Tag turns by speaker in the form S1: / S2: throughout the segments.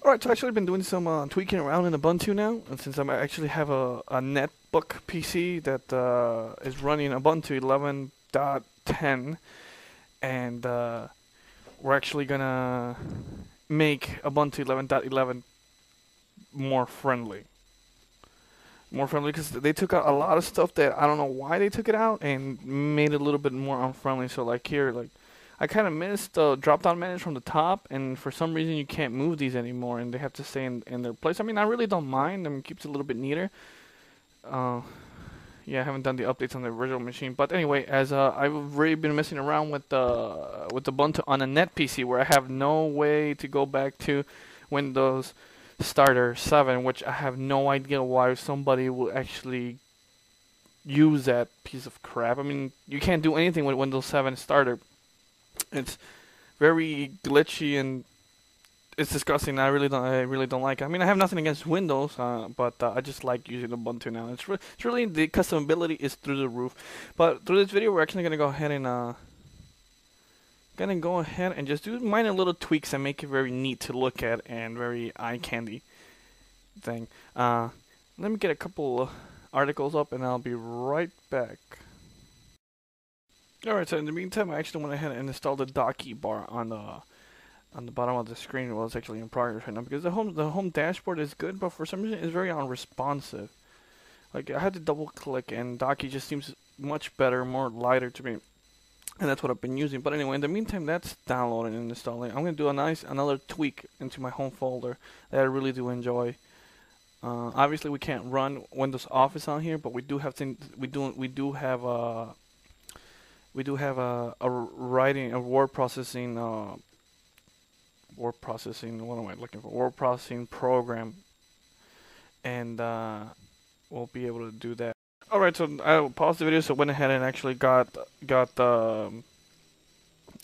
S1: Alright, so I've actually been doing some tweaking around in Ubuntu now, and since I actually have a netbook PC that is running Ubuntu 11.10, and we're actually gonna make Ubuntu 11.11 more friendly. More friendly because they took out a lot of stuff that I don't know why they took it out and made it a little bit more unfriendly. So like here, like I kind of missed the drop-down menus from the top, and for some reason you can't move these anymore, and they have to stay in their place. I mean, I really don't mind. I mean, it keeps it a little bit neater. Yeah, I haven't done the updates on the original machine, but anyway, as I've really been messing around with Ubuntu on a net PC where I have no way to go back to Windows Starter 7, which I have no idea why somebody will actually use that piece of crap. I mean, you can't do anything with Windows 7 Starter. It's very glitchy and it's disgusting. I really don't like it. I mean, I have nothing against Windows, but I just like using Ubuntu now. It's really the customability is through the roof. But through this video, we're actually gonna go ahead and just do minor little tweaks and make it very neat to look at and very eye candy thing. Let me get a couple articles up and I'll be right back. Alright, so in the meantime, I actually went ahead and installed the docky bar on the bottom of the screen while it's actually in progress right now, because the home dashboard is good, but for some reason it's very unresponsive. Like I had to double click and docky just seems much better, more lighter to me. And that's what I've been using. But anyway, in the meantime, that's downloading and installing. I'm going to do another tweak into my home folder that I really do enjoy. Obviously, we can't run Windows Office on here, but we do have things. We do have a writing, a word processing. What am I looking for? Word processing program, and we'll be able to do that. Alright, so I paused the video, so went ahead and actually got the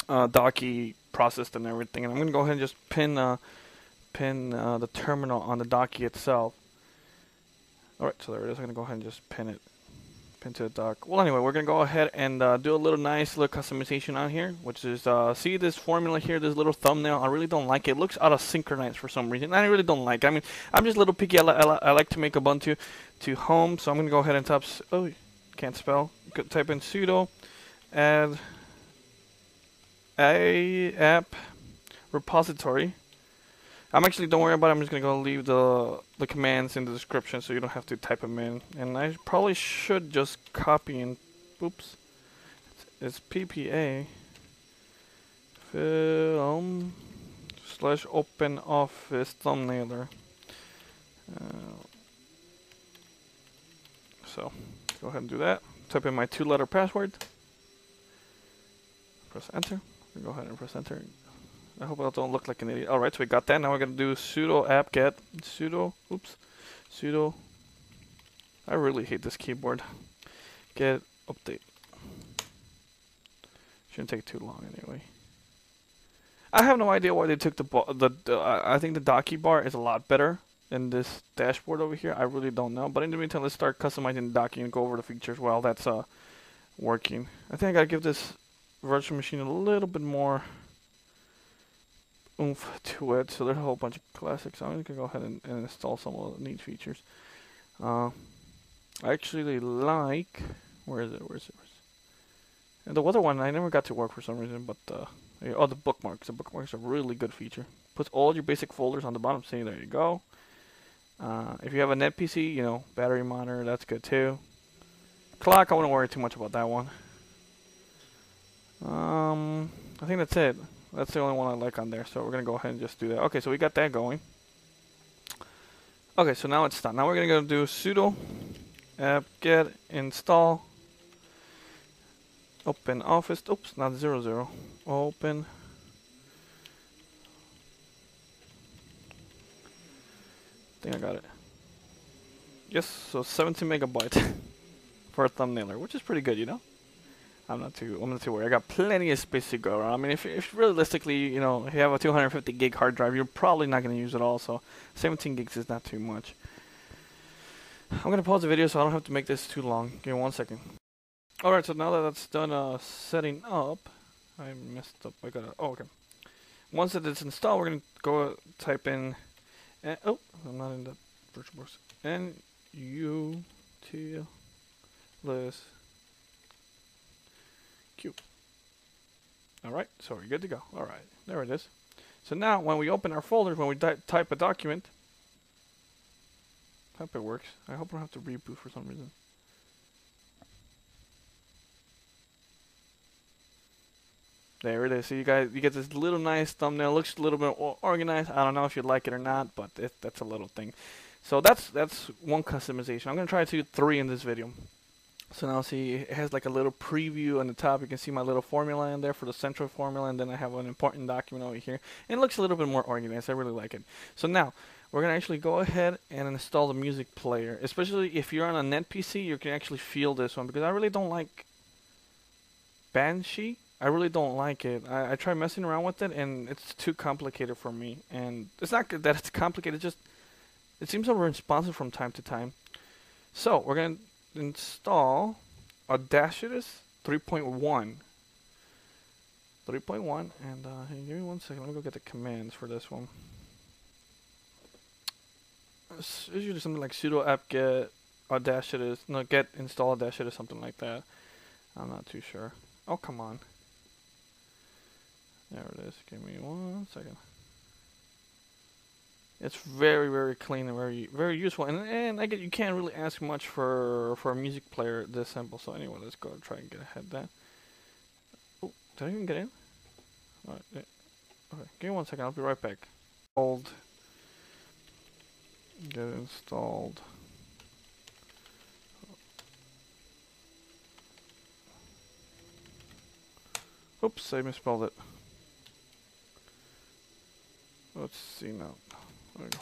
S1: docky processed and everything, and I'm gonna go ahead and just pin the terminal on the docky itself. Alright, so there it is. I'm gonna go ahead and just pin to the dock. Well, anyway, we're gonna go ahead and do a nice little customization on here, which is see this formula here, this little thumbnail. I really don't like it. It looks out of synchronized for some reason. I really don't like it. I mean, I'm just a little picky. I like to make Ubuntu to home, so I'm gonna go ahead and type. Oh, can't spell. Type in sudo add-apt-repository. I'm actually, don't worry about it, I'm just going to go leave the commands in the description so you don't have to type them in. And I probably should just copy and, oops, it's PPA flimm / open office thumbnailer. So, go ahead and do that. Type in my 2-letter password. Press enter. Go ahead and press enter. I hope I don't look like an idiot. Alright, so we got that. Now we're going to do sudo apt-get. Sudo. I really hate this keyboard. Get update. Shouldn't take too long anyway. I have no idea why they took I think the docky bar is a lot better than this dashboard over here. I really don't know. But in the meantime, let's start customizing the docky and go over the features while that's working. I think I got to give this virtual machine a little bit more oomph to it, so there's a whole bunch of classics. I'm gonna go ahead and install some of the neat features. I actually like, where is it? And the other one I never got to work for some reason, but oh, the bookmarks. The bookmarks are a really good feature. Puts all your basic folders on the bottom. See, there you go. If you have a net PC, you know, battery monitor, that's good too. Clock, I wouldn't worry too much about that one. I think that's it. That's the only one I like on there, so we're going to go ahead and just do that. Okay, so we got that going. Okay, so now it's done. Now we're going to go do sudo apt-get install open office. Oops, not 00. Open. I think I got it. Yes, so 17 megabytes for a thumbnailer, which is pretty good, you know? I'm not too worried. I got plenty of space to go around. I mean, if realistically, you know, if you have a 250 gig hard drive, you're probably not going to use it all. So 17 gigs is not too much. I'm going to pause the video so I don't have to make this too long. Give me 1 second. Alright, so now that that's done setting up, I messed up. Oh, okay. Once that it's installed, we're going to go type in And, oh, I'm not in the virtual box. And Nautilus Q. Alright, so we're good to go. Alright, there it is. So now when we open our folders, when we type a document, I hope it works. I hope I don't have to reboot for some reason. There it is. So you guys, you get this little nice thumbnail. Looks a little bit organized. I don't know if you like it or not, but that's a little thing. So that's one customization. I'm gonna try to do 3 in this video. So now see, it has like a little preview on the top. You can see my little formula in there for the central formula, and then I have an important document over here. And it looks a little bit more organized. I really like it. So now we're gonna actually go ahead and install the music player. Especially if you're on a net PC, you can actually feel this one, because I really don't like Banshee. I really don't like it. I tried messing around with it, and it's too complicated for me. And it's not that it's complicated, it's just it seems unresponsive from time to time. So we're gonna install Audacious 3.1. 3.1, and hey, give me 1 second. Let me go get the commands for this one. It's usually something like sudo apt-get Audacious, no, get install Audacious, something like that. I'm not too sure. Oh, come on. There it is. Give me 1 second. It's very, very clean and very, very useful. And I get you can't really ask much for a music player this simple. So anyway, let's go and try and get ahead of that. Oh, did I even get in? Alright, yeah. Okay, give me 1 second. I'll be right back. Get installed. Oops, I misspelled it. Let's see now. There we go.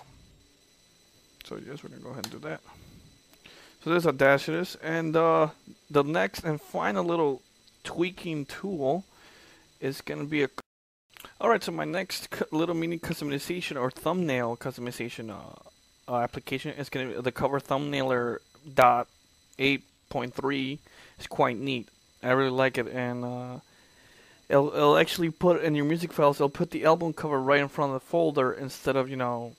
S1: So yes, we're gonna go ahead and do that. So there's Audacious, and the next and final little tweaking tool is gonna be a. Alright, so my next little mini customization or thumbnail customization application is gonna be the cover Tumbnailer .8.3. It's quite neat. I really like it, and it'll actually put in your music files. It'll put the album cover right in front of the folder instead of, you know,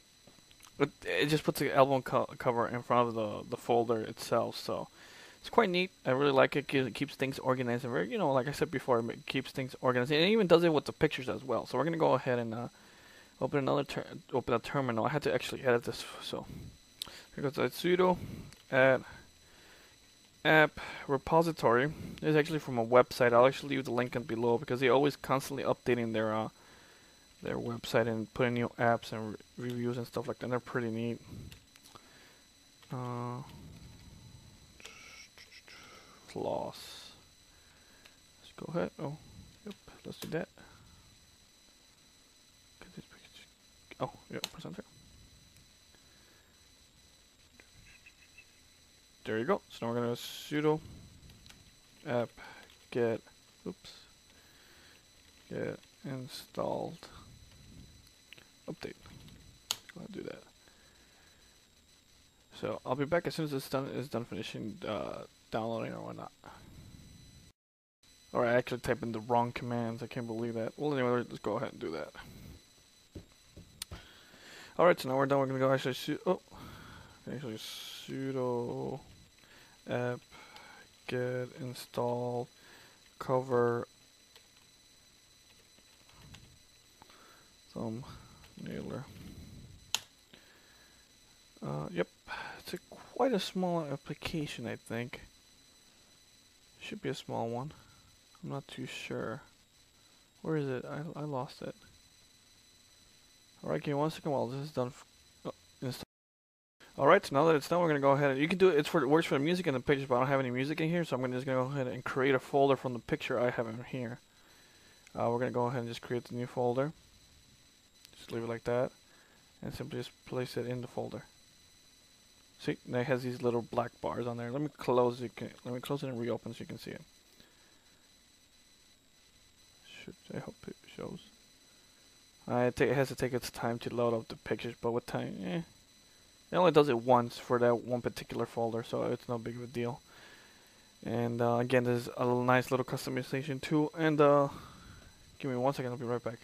S1: it just puts the album cover in front of the folder itself. So it's quite neat. I really like it. It keeps things organized and very, you know, like I said before, it keeps things organized. And it even does it with the pictures as well. So we're gonna go ahead and open a terminal. I had to actually edit this. So here goes the sudo add-apt-repository. This is actually from a website. I'll actually leave the link in below, because they're always constantly updating their website and putting new apps and reviews and stuff like that. They're pretty neat. Flozz. Let's go ahead. Oh, yep. Let's do that. Oh, yeah. Press enter. There you go. So now we're gonna sudo apt-get, get installed update. Go ahead and do that. So I'll be back as soon as it's done finishing downloading or whatnot. Alright, I actually typed in the wrong commands. I can't believe that. Well, anyway, let's go ahead and do that. Alright, so now we're done. We're gonna go actually sudo apt-get install cover Tumbnailer. Yep, it's quite a small application, I think. Should be a small one. I'm not too sure. Where is it? I lost it. Alright, give me 1 second while this is done. Alright, so now that it's done, we're gonna go ahead and you can do it. It works for the music and the pictures, but I don't have any music in here, so I'm just gonna go ahead and create a folder from the picture I have in here. We're gonna go ahead and just create the new folder. Just leave it like that, and simply just place it in the folder. See, now it has these little black bars on there. Let me close it. Let me close it and reopen so you can see it. I hope it shows. It has to take its time to load up the pictures, but with time, it only does it once for that one particular folder, so it's no big of a deal. And again, this is a nice little customization tool. And give me 1 second, I'll be right back.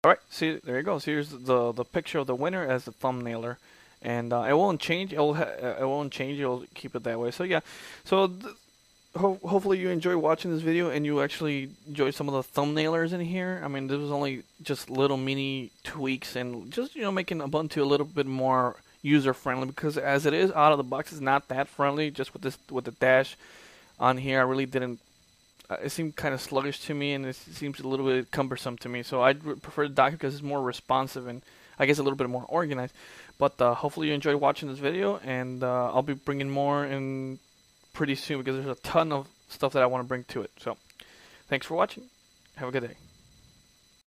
S1: All right, see, there you go. So here's the picture of the winner as the thumbnailer, and it won't change. It won't change. It'll keep it that way. So yeah, so hopefully you enjoy watching this video and you actually enjoy some of the thumbnailers in here. I mean, this was only just little mini tweaks and just making Ubuntu a little bit more user friendly, because as it is out of the box, it's not that friendly. Just with the dash on here, I really didn't. It seemed kind of sluggish to me, and it seems a little bit cumbersome to me. So I'd prefer the document because it's more responsive and I guess a little bit more organized. But hopefully you enjoyed watching this video, and I'll be bringing more in pretty soon because there's a ton of stuff that I want to bring to it. So thanks for watching. Have a good day.